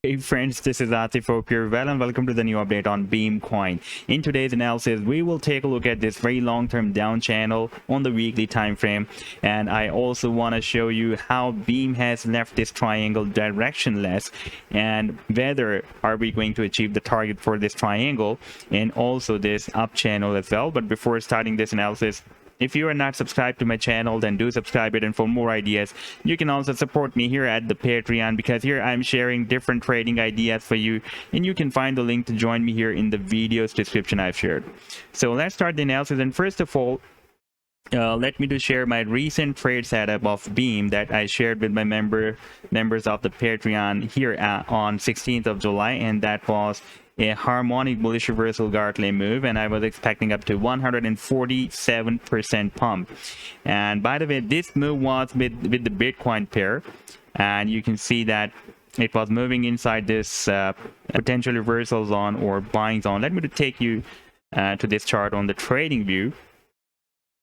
Hey friends, this is Atif Hope here. Well, and welcome to the new update on Coin. In today's analysis, we will take a look at this very long-term down channel on the weekly time frame, and I also want to show you how Beam has left this triangle directionless, and whether are we going to achieve the target for this triangle and also this up channel as well. But before starting this analysis, if you are not subscribed to my channel, then do subscribe it, and for more ideas you can also support me here at the Patreon, because here I'm sharing different trading ideas for you, and you can find the link to join me here in the video's description I've shared. So let's start the analysis, and first of all, let me share my recent trade setup of Beam that I shared with my members of the Patreon here on 16th of July, and that was a harmonic bullish reversal Gartley move, and I was expecting up to 147% pump. And by the way, this move was with the Bitcoin pair, and you can see that it was moving inside this potential reversal zone or buying zone. Let me take you to this chart on the trading view.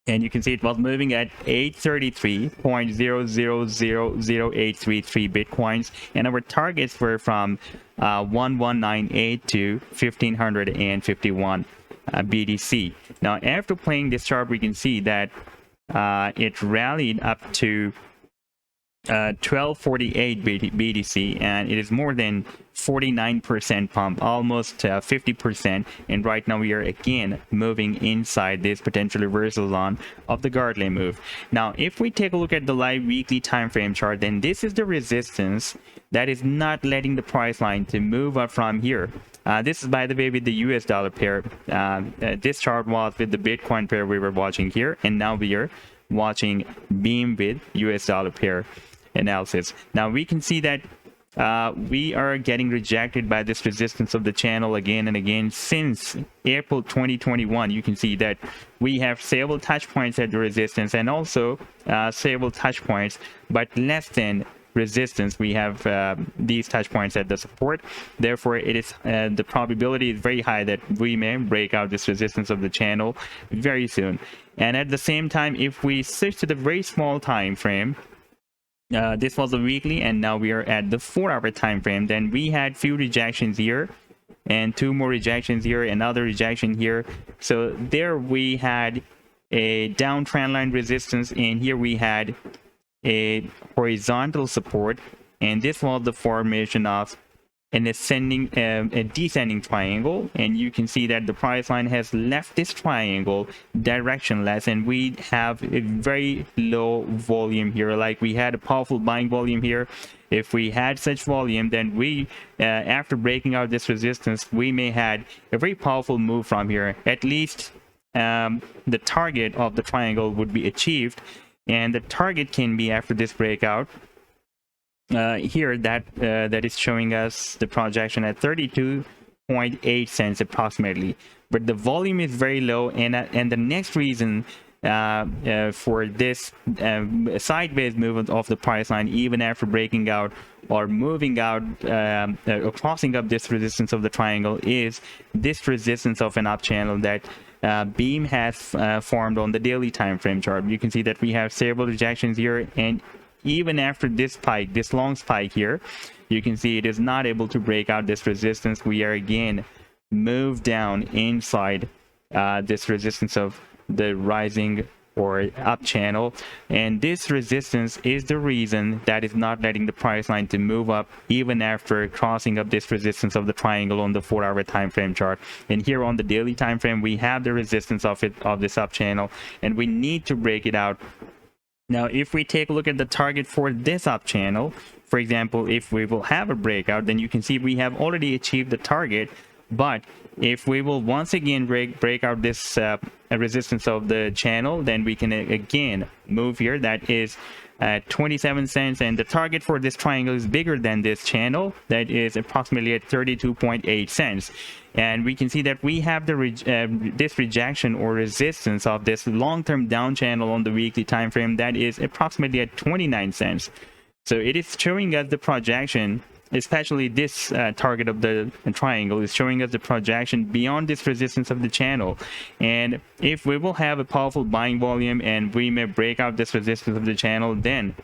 And you can see it was moving at 833.000083 bitcoins, and our targets were from 1198 to 1551 BTC. Now, after playing this chart, we can see that it rallied up to 1248 BTC, and it is more than 49% pump, almost 50%, and right now we are again moving inside this potential reversal zone of the Gartley move. Now, if we take a look at the live weekly time frame chart, then this is the resistance that is not letting the price line to move up from here. This is, by the way, with the US dollar pair. This chart was with the Bitcoin pair we were watching here, and now we are watching Beam with US dollar pair analysis. Now we can see that we are getting rejected by this resistance of the channel again and again since April 2021. You can see that we have several touch points at the resistance, and also several touch points but less than resistance. We have these touch points at the support. Therefore, it is the probability is very high that we may break out this resistance of the channel very soon. And at the same time, if we switch to the very small time frame, this was a weekly, and now we are at the 4-hour time frame, then we had few rejections here and 2 more rejections here, another rejection here. So there we had a down trend line resistance, and here we had a horizontal support, and this was the formation of an ascending a descending triangle. And you can see that the price line has left this triangle directionless, and we have a very low volume here. Like, we had a powerful buying volume here. If we had such volume, then we after breaking out this resistance, we may had a very powerful move from here. At least the target of the triangle would be achieved, and the target can be after this breakout here that is showing us the projection at 32.8 cents approximately. But the volume is very low, and the next reason for this sideways movement of the price line, even after breaking out or moving out or crossing up this resistance of the triangle, is this resistance of an up channel that Beam has formed on the daily time frame chart. You can see that we have several rejections here, and even after this spike, this long spike here, you can see it is not able to break out this resistance. We are again moved down inside this resistance of the rising or up channel, and this resistance is the reason that is not letting the price line to move up even after crossing up this resistance of the triangle on the 4-hour time frame chart. And here on the daily time frame, we have the resistance of this up channel, and we need to break it out. Now, if we take a look at the target for this up channel, for example, if we will have a breakout, then you can see we have already achieved the target. But if we will once again break out this resistance of the channel, then we can again move here. That is at 27 cents, and the target for this triangle is bigger than this channel. That is approximately at 32.8 cents. And we can see that we have the this rejection or resistance of this long-term down channel on the weekly time frame, that is approximately at 29 cents. So it is showing us the projection, especially this target of the triangle is showing us the projection beyond this resistance of the channel. And if we will have a powerful buying volume and we may break out this resistance of the channel, then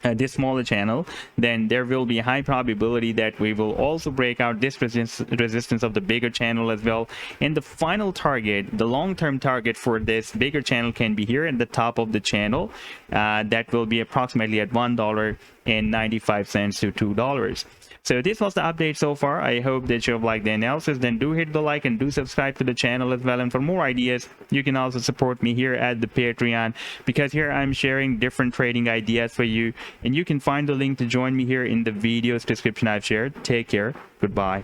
this smaller channel, then there will be a high probability that we will also break out this resistance of the bigger channel as well. And the final target, the long-term target for this bigger channel, can be here at the top of the channel. That will be approximately at $1.95 to $2. So this was the update so far. I hope that you have liked the analysis. Then do hit the like and do subscribe to the channel as well. And for more ideas, you can also support me here at the Patreon, because here I'm sharing different trading ideas for you. And you can find the link to join me here in the video's description I've shared. Take care. Goodbye.